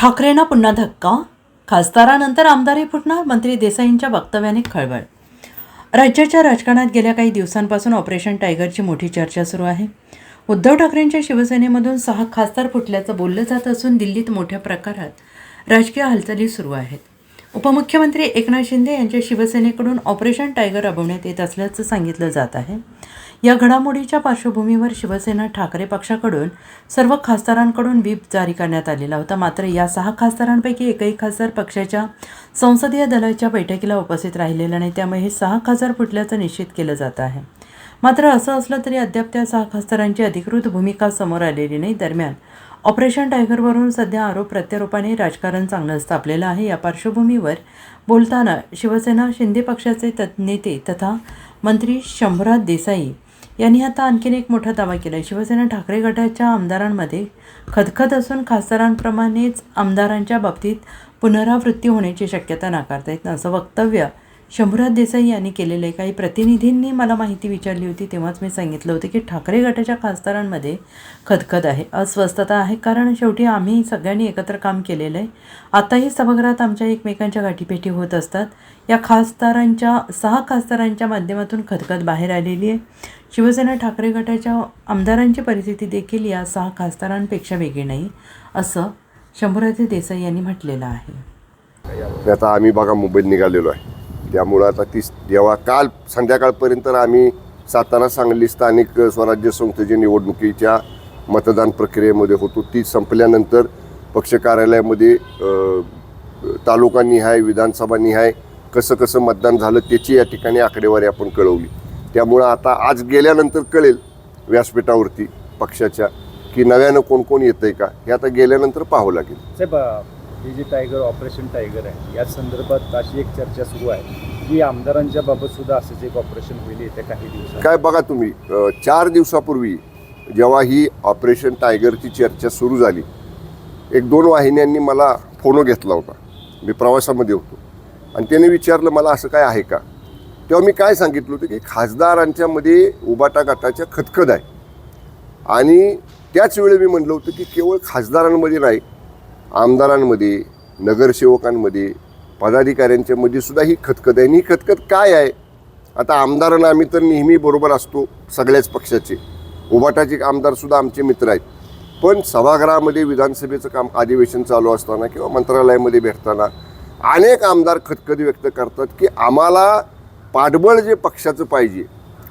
ठाकरेंना पुन्हा धक्का, खासदारानंतर आमदारही फुटणार, मंत्री देसाईंच्या वक्तव्याने खळबळ. राज्याच्या राजकारणात गेल्या काही दिवसांपासून ऑपरेशन टायगरची मोठी चर्चा सुरू आहे. उद्धव ठाकरेंच्या शिवसेनेमधून 6 खासदार फुटल्याचं बोललं जात असून दिल्लीत मोठ्या प्रकारात राजकीय हालचाली सुरू आहेत. उपमुख्यमंत्री एकनाथ शिंदे यांच्या शिवसेनेकडून ऑपरेशन टायगर राबवण्यात येत असल्याचं सांगितलं जात आहे. या घडामोडीच्या पार्श्वभूमीवर शिवसेना ठाकरे पक्षाकडून सर्व खासदारांकडून व्हीप जारी करण्यात आलेला होता. मात्र या 6 खासदारांपैकी एकही खासदार पक्षाच्या संसदीय दलाच्या बैठकीला उपस्थित राहिलेला नाही. त्यामुळे हे 6 खासदार फुटल्याचं निश्चित केलं जात आहे. मात्र असं असलं तरी अद्याप त्या 6 खासदारांची अधिकृत भूमिका समोर आलेली नाही. दरम्यान ऑपरेशन टायगरवरून सध्या आरोप प्रत्यारोपाने राजकारण चांगलंच तापलेलं आहे. या पार्श्वभूमीवर बोलताना शिवसेना शिंदे पक्षाचे नेते तथा मंत्री शंभूराज देसाई यांनी आता आणखीन एक मोठा दावा केला आहे. शिवसेना ठाकरे गटाच्या आमदारांमध्ये खदखद असून खासदारांप्रमाणेच आमदारांच्या बाबतीत पुनरावृत्ती होण्याची शक्यता नाकारता येत नाही, असं वक्तव्य शंभूराज देसाई यांनी केलेलं आहे. काही प्रतिनिधींनी मला माहिती विचारली होती तेव्हाच मी सांगितलं होतं की ठाकरे गटाच्या खासदारांमध्ये खदखद आहे, अस्वस्थता आहे. कारण शेवटी आम्ही सगळ्यांनी एकत्र काम केलेलं आहे. आताही सभागृहात आमच्या एकमेकांच्या गाठीभेटी होत असतात. या 6 खासदारांच्या माध्यमातून खदखद बाहेर आलेली आहे. शिवसेना ठाकरे गटाच्या आमदारांची परिस्थिती देखील या 6 खासदारांपेक्षा वेगळी नाही, असं शंभूराज देसाई यांनी म्हटलेलं आहे. आता आम्ही बघा मुंबईत निघालेलो आहे. त्यामुळं आता जेव्हा काल संध्याकाळपर्यंत आम्ही सातारा सांगली स्थानिक स्वराज्य संस्थेच्या निवडणुकीच्या मतदान प्रक्रियेमध्ये होतो. ती संपल्यानंतर पक्ष कार्यालयामध्ये तालुकानिहाय विधानसभानिहाय कसं मतदान झालं त्याची या ठिकाणी आकडेवारी आपण कळवली. त्यामुळं आता आज गेल्यानंतर कळेल व्यासपीठावरती पक्षाच्या की नव्यानं कोण कोण येतं आहे का, हे आता गेल्यानंतर पाहावं लागेल. साहेब, हे जे टायगर ऑपरेशन टायगर आहे या संदर्भात अशी एक चर्चा सुरू आहे की आमदारांच्या बाबत सुद्धा असंच एक ऑपरेशन होईल येत्या काही दिवसात. काय बघा तुम्ही, 4 दिवसापूर्वी जेव्हा ही ऑपरेशन टायगरची चर्चा सुरू झाली, 1-2 वाहिन्यांनी मला फोन घेतला होता. मी प्रवासामध्ये होतो आणि त्याने विचारलं मला असं काय आहे का. तेव्हा मी काय सांगितलं होतं की खासदारांच्यामध्ये उबाटा गटाच्या खदखद आहे. आणि त्याच वेळी मी म्हटलं होतं की केवळ खासदारांमध्ये नाही, आमदारांमध्ये, नगरसेवकांमध्ये, पदाधिकाऱ्यांच्यामध्ये सुद्धा ही खदखद आहे. आणि ही खदखद काय आहे, आता आमदारांना आम्ही तर नेहमी बरोबर असतो सगळ्याच पक्षाचे, उबाटाचे आमदारसुद्धा आमचे मित्र आहेत. पण सभागृहामध्ये विधानसभेचं काम अधिवेशन चालू असताना किंवा मंत्रालयामध्ये भेटताना अनेक आमदार खदखद व्यक्त करतात की आम्हाला पाठबळ जे पक्षाचं पाहिजे,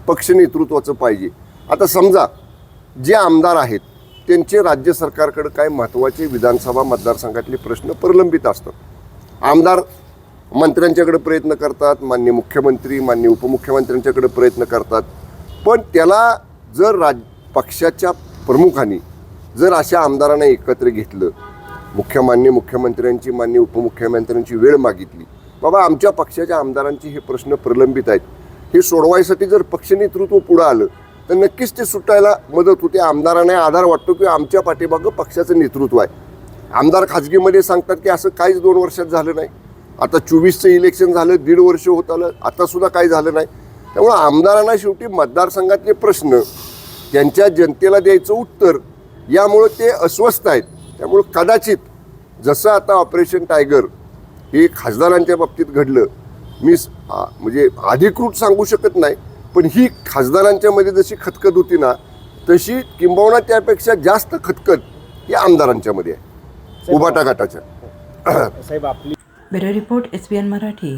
पक्ष नेतृत्वाचं पाहिजे. आता समजा जे आमदार आहेत त्यांचे राज्य सरकारकडे काय महत्त्वाचे विधानसभा मतदारसंघातले प्रश्न प्रलंबित असतात. आमदार मंत्र्यांच्याकडे प्रयत्न करतात, माननीय मुख्यमंत्री माननीय उपमुख्यमंत्र्यांच्याकडे प्रयत्न करतात. पण त्याला जर पक्षाच्या प्रमुखांनी जर अशा आमदारांना एकत्र घेतलं, माननीय मुख्यमंत्र्यांची माननीय उपमुख्यमंत्र्यांची वेळ मागितली, बाबा आमच्या पक्षाच्या आमदारांचे हे प्रश्न प्रलंबित आहेत, हे सोडवायसाठी जर पक्ष नेतृत्व पुढं आलं तर नक्कीच ते सुटायला मदत होते. आमदारांना आधार वाटतो की आमच्या पाठीमागं पक्षाचं नेतृत्व आहे. आमदार खाजगीमध्ये सांगतात की असं काहीच 2 वर्षात झालं नाही. आता 24चं इलेक्शन झालं, 1.5 वर्ष होत आलं, आतासुद्धा काही झालं नाही. त्यामुळं आमदारांना शेवटी मतदारसंघातले प्रश्न त्यांच्या जनतेला द्यायचं उत्तर यामुळं ते अस्वस्थ आहेत. त्यामुळं कदाचित जसं आता ऑपरेशन टायगर हे खासदारांच्या बाबतीत घडलं, मी म्हणजे अधिकृत सांगू शकत नाही, पण ही खासदारांच्या मध्ये जशी खदखद होती ना तशी किंबहुना त्यापेक्षा जास्त खदखद ही आमदारांच्या मध्ये आहे, उबाटा गटाच्या. साहेब, आपली ब्युरो रिपोर्ट SBN मराठी.